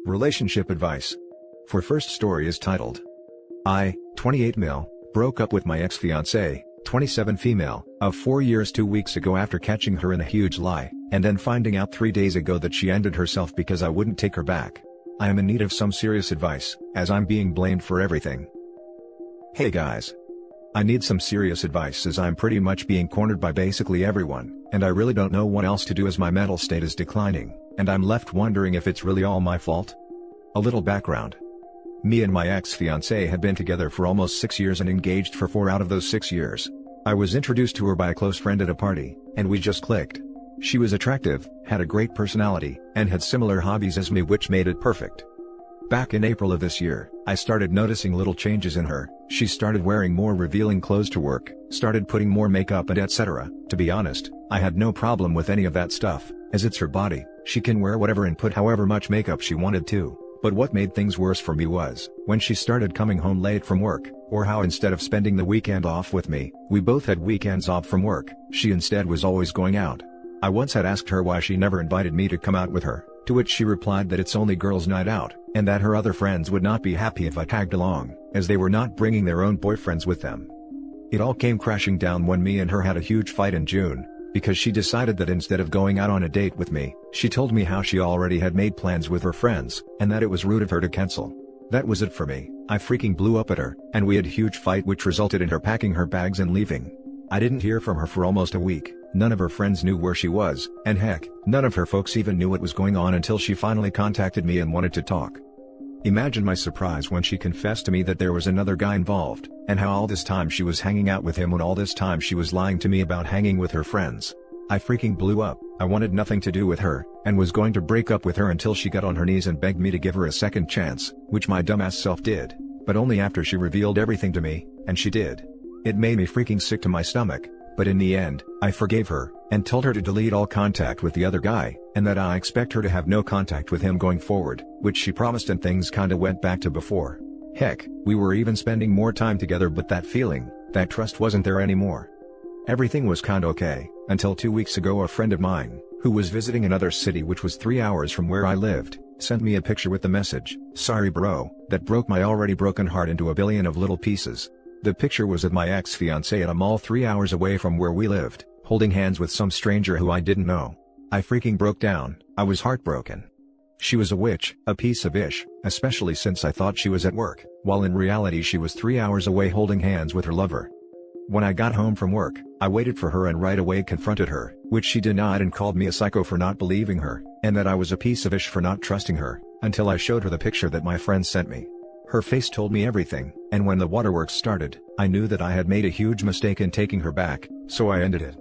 Relationship advice. For first story is titled, I, 28 male, broke up with my ex-fiancée, 27 female, of 4 years 2 weeks ago after catching her in a huge lie, and then finding out 3 days ago that she ended herself because I wouldn't take her back. I am in need of some serious advice, as I'm being blamed for everything. Hey guys. I need some serious advice as I'm pretty much being cornered by basically everyone, and I really don't know what else to do as my mental state is declining, and I'm left wondering if it's really all my fault. A little background. Me and my ex-fiancée had been together for almost 6 years and engaged for 4 out of those 6 years. I was introduced to her by a close friend at a party, and we just clicked. She was attractive, had a great personality, and had similar hobbies as me, which made it perfect. Back in April of this year, I started noticing little changes in her. She started wearing more revealing clothes to work, started putting more makeup and etc. To be honest, I had no problem with any of that stuff, as it's her body, she can wear whatever and put however much makeup she wanted to. But what made things worse for me was, when she started coming home late from work, or how instead of spending the weekend off with me, we both had weekends off from work, she instead was always going out. I once had asked her why she never invited me to come out with her, to which she replied that it's only girls' night out, and that her other friends would not be happy if I tagged along, as they were not bringing their own boyfriends with them. It all came crashing down when me and her had a huge fight in June, because she decided that instead of going out on a date with me, she told me how she already had made plans with her friends, and that it was rude of her to cancel. That was it for me. I freaking blew up at her, and we had a huge fight which resulted in her packing her bags and leaving. I didn't hear from her for almost a week, none of her friends knew where she was, and heck, none of her folks even knew what was going on until she finally contacted me and wanted to talk. Imagine my surprise when she confessed to me that there was another guy involved, and how all this time she was hanging out with him when all this time she was lying to me about hanging with her friends. I freaking blew up. I wanted nothing to do with her, and was going to break up with her until she got on her knees and begged me to give her a second chance, which my dumbass self did, but only after she revealed everything to me, and she did. It made me freaking sick to my stomach, but in the end, I forgave her, and told her to delete all contact with the other guy, and that I expect her to have no contact with him going forward, which she promised, and things kinda went back to before. Heck, we were even spending more time together, but that feeling, that trust wasn't there anymore. Everything was kinda okay, until 2 weeks ago a friend of mine, who was visiting another city which was 3 hours from where I lived, sent me a picture with the message, "Sorry bro," that broke my already broken heart into a billion of little pieces. The picture was of my ex-fiancée at a mall 3 hours away from where we lived, holding hands with some stranger who I didn't know. I freaking broke down. I was heartbroken. She was a witch, a piece of ish, especially since I thought she was at work, while in reality she was 3 hours away holding hands with her lover. When I got home from work, I waited for her and right away confronted her, which she denied and called me a psycho for not believing her, and that I was a piece of ish for not trusting her, until I showed her the picture that my friend sent me. Her face told me everything, and when the waterworks started, I knew that I had made a huge mistake in taking her back, so I ended it.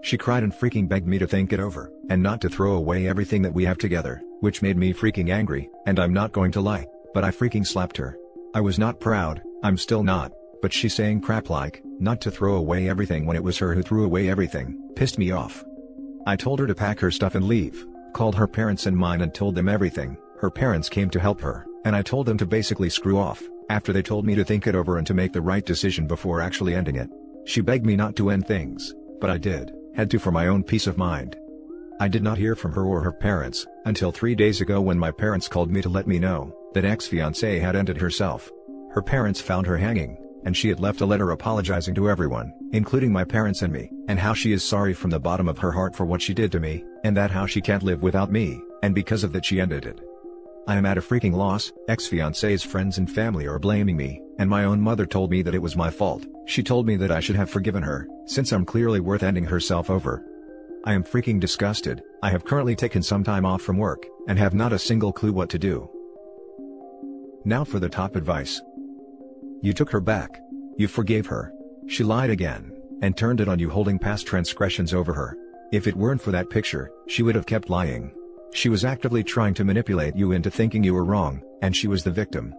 She cried and freaking begged me to think it over, and not to throw away everything that we have together, which made me freaking angry, and I'm not going to lie, but I freaking slapped her. I was not proud, I'm still not, but she saying crap like, not to throw away everything when it was her who threw away everything, pissed me off. I told her to pack her stuff and leave, called her parents and mine and told them everything. Her parents came to help her, and I told them to basically screw off, after they told me to think it over and to make the right decision before actually ending it. She begged me not to end things, but I did, had to for my own peace of mind. I did not hear from her or her parents, until 3 days ago when my parents called me to let me know, that ex-fiancée had ended herself. Her parents found her hanging, and she had left a letter apologizing to everyone, including my parents and me, and how she is sorry from the bottom of her heart for what she did to me, and that how she can't live without me, and because of that she ended it. I am at a freaking loss. Ex-fiancée's friends and family are blaming me, and my own mother told me that it was my fault. She told me that I should have forgiven her, since I'm clearly worth ending herself over. I am freaking disgusted. I have currently taken some time off from work, and have not a single clue what to do. Now for the top advice. You took her back. You forgave her. She lied again, and turned it on you, holding past transgressions over her. If it weren't for that picture, she would have kept lying. She was actively trying to manipulate you into thinking you were wrong, and she was the victim.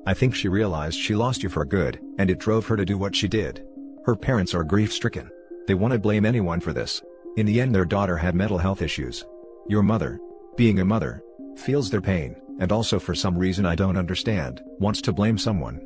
I think she realized she lost you for good, and it drove her to do what she did. Her parents are grief-stricken. They want to blame anyone for this. In the end, their daughter had mental health issues. Your mother, being a mother, feels their pain, and also for some reason I don't understand, wants to blame someone.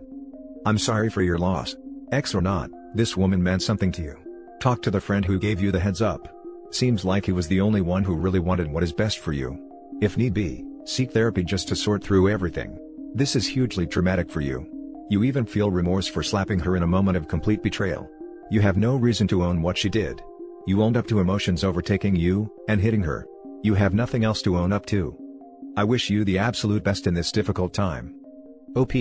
I'm sorry for your loss. Ex or not, this woman meant something to you. Talk to the friend who gave you the heads up. Seems like he was the only one who really wanted what is best for you. If need be, Seek therapy just to sort through everything. This is hugely traumatic for you. You even feel remorse for slapping her in a moment of complete betrayal. You have no reason to own what she did. You owned up to emotions overtaking you, and hitting her. You have nothing else to own up to. I wish you the absolute best in this difficult time. OP,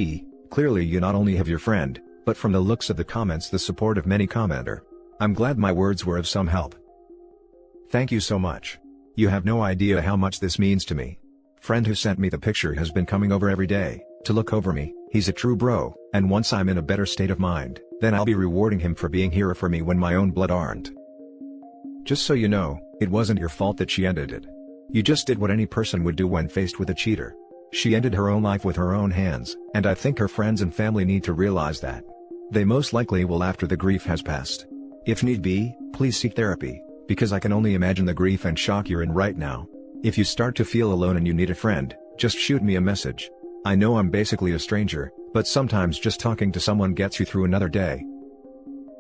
clearly you not only have your friend, but from the looks of the comments the support of many commenter. I'm glad my words were of some help. Thank you so much. You have no idea how much this means to me. Friend who sent me the picture has been coming over every day, to look over me. He's a true bro, and once I'm in a better state of mind, then I'll be rewarding him for being here for me when my own blood aren't. Just so you know, it wasn't your fault that she ended it. You just did what any person would do when faced with a cheater. She ended her own life with her own hands, and I think her friends and family need to realize that. They most likely will after the grief has passed. If need be, please seek therapy, because I can only imagine the grief and shock you're in right now. If you start to feel alone and you need a friend, just shoot me a message. I know I'm basically a stranger, but sometimes just talking to someone gets you through another day.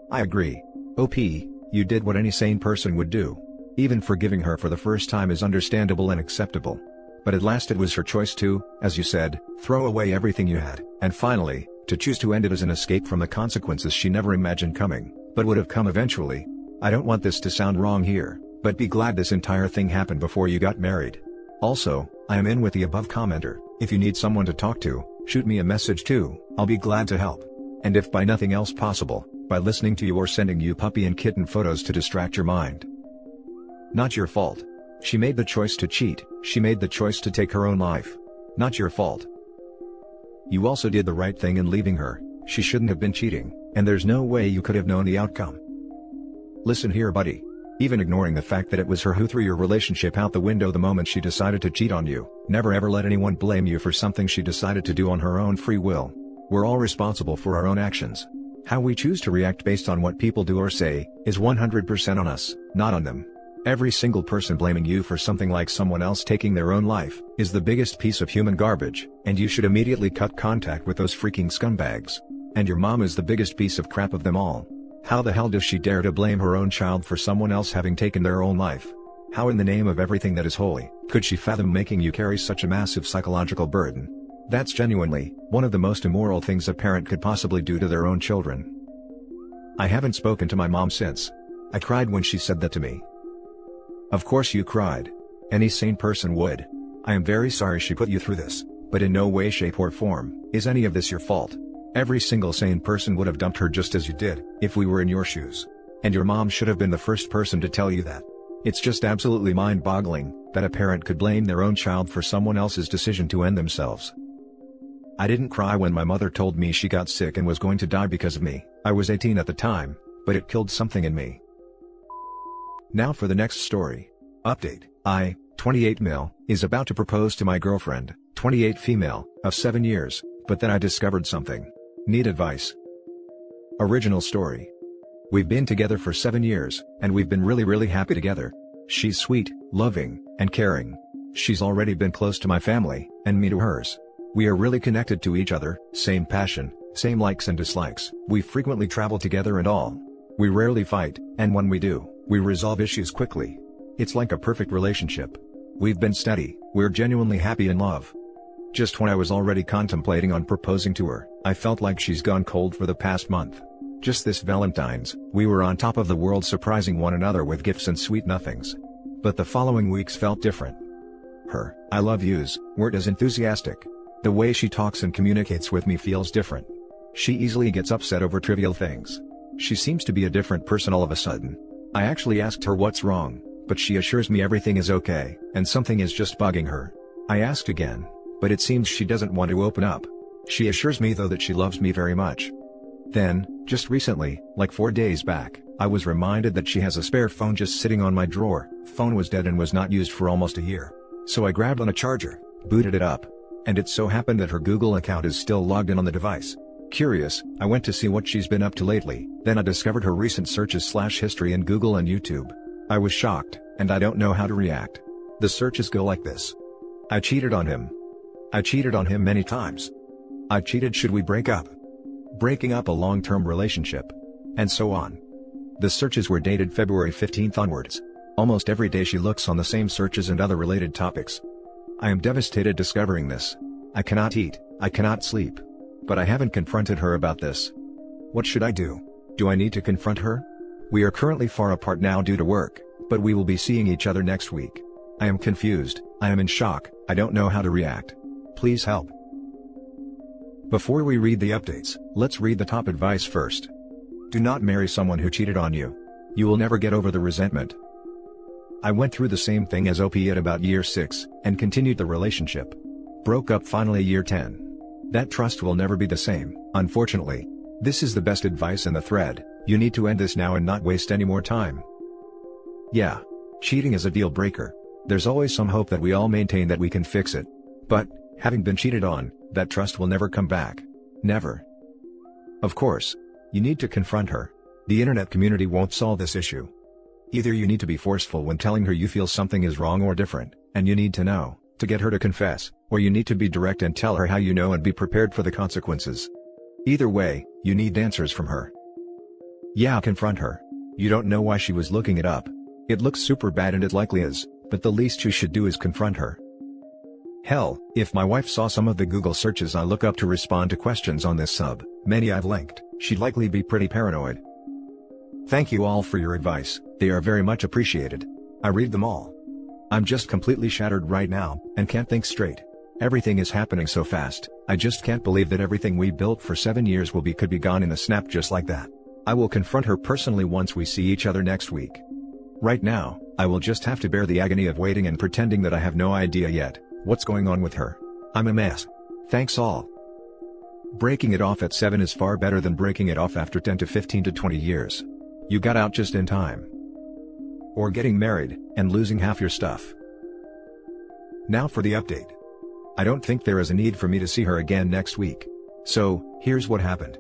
I agree. OP, you did what any sane person would do. Even forgiving her for the first time is understandable and acceptable. But at last it was her choice to, as you said, throw away everything you had, and finally, to choose to end it as an escape from the consequences she never imagined coming, but would have come eventually. I don't want this to sound wrong here, but be glad this entire thing happened before you got married. Also, I am in with the above commenter. If you need someone to talk to, shoot me a message too, I'll be glad to help. And if by nothing else possible, by listening to you or sending you puppy and kitten photos to distract your mind. Not your fault. She made the choice to cheat, she made the choice to take her own life. Not your fault. You also did the right thing in leaving her. She shouldn't have been cheating, and there's no way you could have known the outcome. Listen here, buddy. Even ignoring the fact that it was her who threw your relationship out the window the moment she decided to cheat on you, never ever let anyone blame you for something she decided to do on her own free will. We're all responsible for our own actions. How we choose to react based on what people do or say, is 100% on us, not on them. Every single person blaming you for something like someone else taking their own life, is the biggest piece of human garbage, and you should immediately cut contact with those freaking scumbags. And your mom is the biggest piece of crap of them all. How the hell does she dare to blame her own child for someone else having taken their own life? How in the name of everything that is holy, could she fathom making you carry such a massive psychological burden? That's genuinely, one of the most immoral things a parent could possibly do to their own children. I haven't spoken to my mom since. I cried when she said that to me. Of course you cried. Any sane person would. I am very sorry she put you through this, but in no way, shape or form, is any of this your fault. Every single sane person would have dumped her just as you did, if we were in your shoes. And your mom should have been the first person to tell you that. It's just absolutely mind-boggling, that a parent could blame their own child for someone else's decision to end themselves. I didn't cry when my mother told me she got sick and was going to die because of me. I was 18 at the time, but it killed something in me. Now for the next story. Update. I, 28 male, is about to propose to my girlfriend, 28 female, of 7 years, but then I discovered something. Need advice. Original story. We've been together for 7 years, and we've been really happy together. She's sweet, loving, and caring. She's already been close to my family, and me to hers. We are really connected to each other, same passion, same likes and dislikes. We frequently travel together and all. We rarely fight, and when we do, we resolve issues quickly. It's like a perfect relationship. We've been steady, we're genuinely happy in love. Just when I was already contemplating on proposing to her, I felt like she's gone cold for the past month. Just this Valentine's, we were on top of the world surprising one another with gifts and sweet nothings. But the following weeks felt different. Her "I love yous" weren't as enthusiastic. The way she talks and communicates with me feels different. She easily gets upset over trivial things. She seems to be a different person all of a sudden. I actually asked her what's wrong, but she assures me everything is okay, and something is just bugging her. I asked again, but it seems she doesn't want to open up. She assures me though that she loves me very much. Then, just recently, like 4 days back, I was reminded that she has a spare phone just sitting on my drawer. Phone was dead and was not used for almost a year. So I grabbed on a charger, booted it up, and it so happened that her Google account is still logged in on the device. Curious, I went to see what she's been up to lately, then I discovered her recent searches/history in Google and YouTube. I was shocked, and I don't know how to react. The searches go like this. I cheated on him. I cheated on him many times. I cheated, should we break up? Breaking up a long-term relationship. And so on. The searches were dated February 15th onwards. Almost every day she looks on the same searches and other related topics. I am devastated discovering this. I cannot eat, I cannot sleep. But I haven't confronted her about this. What should I do? Do I need to confront her? We are currently far apart now due to work, but we will be seeing each other next week. I am confused, I am in shock, I don't know how to react. Please help. Before we read the updates, let's read the top advice first. Do not marry someone who cheated on you. You will never get over the resentment. I went through the same thing as OP at about year 6, and continued the relationship. Broke up finally year 10. That trust will never be the same, unfortunately. This is the best advice in the thread. You need to end this now and not waste any more time. Yeah. Cheating is a deal breaker. There's always some hope that we all maintain that we can fix it. But, having been cheated on, that trust will never come back. Never. Of course. You need to confront her. The internet community won't solve this issue. Either you need to be forceful when telling her you feel something is wrong or different, and you need to know, to get her to confess, or you need to be direct and tell her how you know and be prepared for the consequences. Either way, you need answers from her. Yeah, confront her. You don't know why she was looking it up. It looks super bad and it likely is, but the least you should do is confront her. Hell, if my wife saw some of the Google searches I look up to respond to questions on this sub, many I've linked, she'd likely be pretty paranoid. Thank you all for your advice, they are very much appreciated. I read them all. I'm just completely shattered right now, and can't think straight. Everything is happening so fast, I just can't believe that everything we built for 7 years could be gone in a snap just like that. I will confront her personally once we see each other next week. Right now, I will just have to bear the agony of waiting and pretending that I have no idea yet what's going on with her. I'm a mess. Thanks all. Breaking it off at 7 is far better than breaking it off after 10 to 15 to 20 years. You got out just in time. Or getting married, and losing half your stuff. Now for the update. I don't think there is a need for me to see her again next week. So, here's what happened.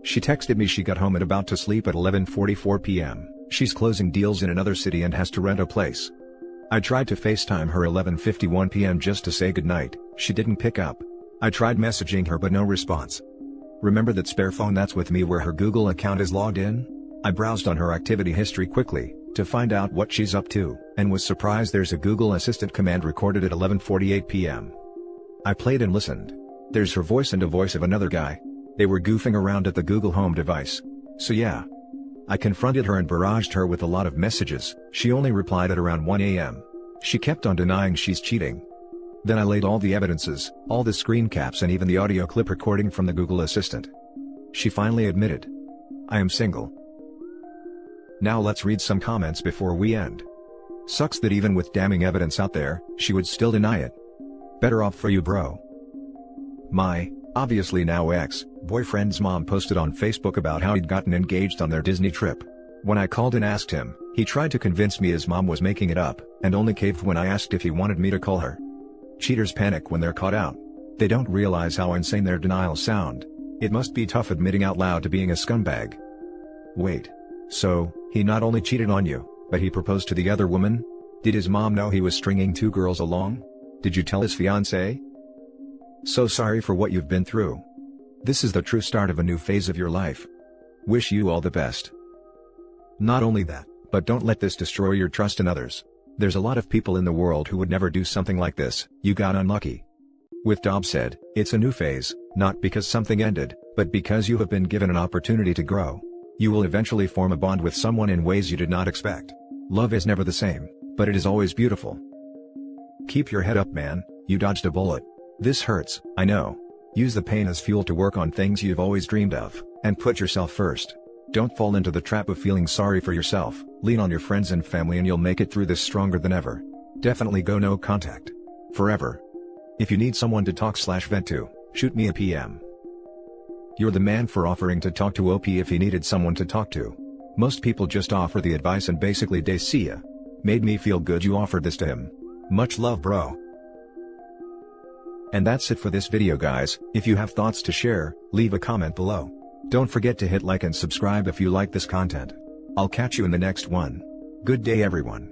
She texted me she got home at about to sleep at 11:44 p.m. She's closing deals in another city and has to rent a place. I tried to FaceTime her 11:51 p.m. just to say goodnight, she didn't pick up. I tried messaging her but no response. Remember that spare phone that's with me where her Google account is logged in? I browsed on her activity history quickly, to find out what she's up to, and was surprised there's a Google Assistant command recorded at 11:48 p.m. I played and listened. There's her voice and a voice of another guy. They were goofing around at the Google Home device. So yeah. I confronted her and barraged her with a lot of messages. She only replied at around 1 a.m. She kept on denying she's cheating. Then I laid all the evidences, all the screen caps and even the audio clip recording from the Google Assistant. She finally admitted. I am single. Now let's read some comments before we end. Sucks that even with damning evidence out there, she would still deny it. Better off for you, bro. My, obviously now ex-boyfriend's mom posted on Facebook about how he'd gotten engaged on their Disney trip. When I called and asked him, he tried to convince me his mom was making it up, and only caved when I asked if he wanted me to call her. Cheaters panic when they're caught out. They don't realize how insane their denials sound. It must be tough admitting out loud to being a scumbag. Wait. So, he not only cheated on you, but he proposed to the other woman? Did his mom know he was stringing 2 girls along? Did you tell his fiancée? So sorry for what you've been through. This is the true start of a new phase of your life. Wish you all the best. Not only that, but don't let this destroy your trust in others. There's a lot of people in the world who would never do something like this. You got unlucky. With Dobbs said, it's a new phase, not because something ended, but because you have been given an opportunity to grow. You will eventually form a bond with someone in ways you did not expect. Love is never the same, but it is always beautiful. Keep your head up, man, you dodged a bullet. This hurts, I know. Use the pain as fuel to work on things you've always dreamed of, and put yourself first. Don't fall into the trap of feeling sorry for yourself. Lean on your friends and family and you'll make it through this stronger than ever. Definitely go no contact. Forever. If you need someone to talk/vent to, shoot me a PM. You're the man for offering to talk to OP if he needed someone to talk to. Most people just offer the advice and basically they see ya. Made me feel good you offered this to him. Much love, bro. And that's it for this video, guys. If you have thoughts to share, leave a comment below. Don't forget to hit like and subscribe if you like this content. I'll catch you in the next one. Good day, everyone.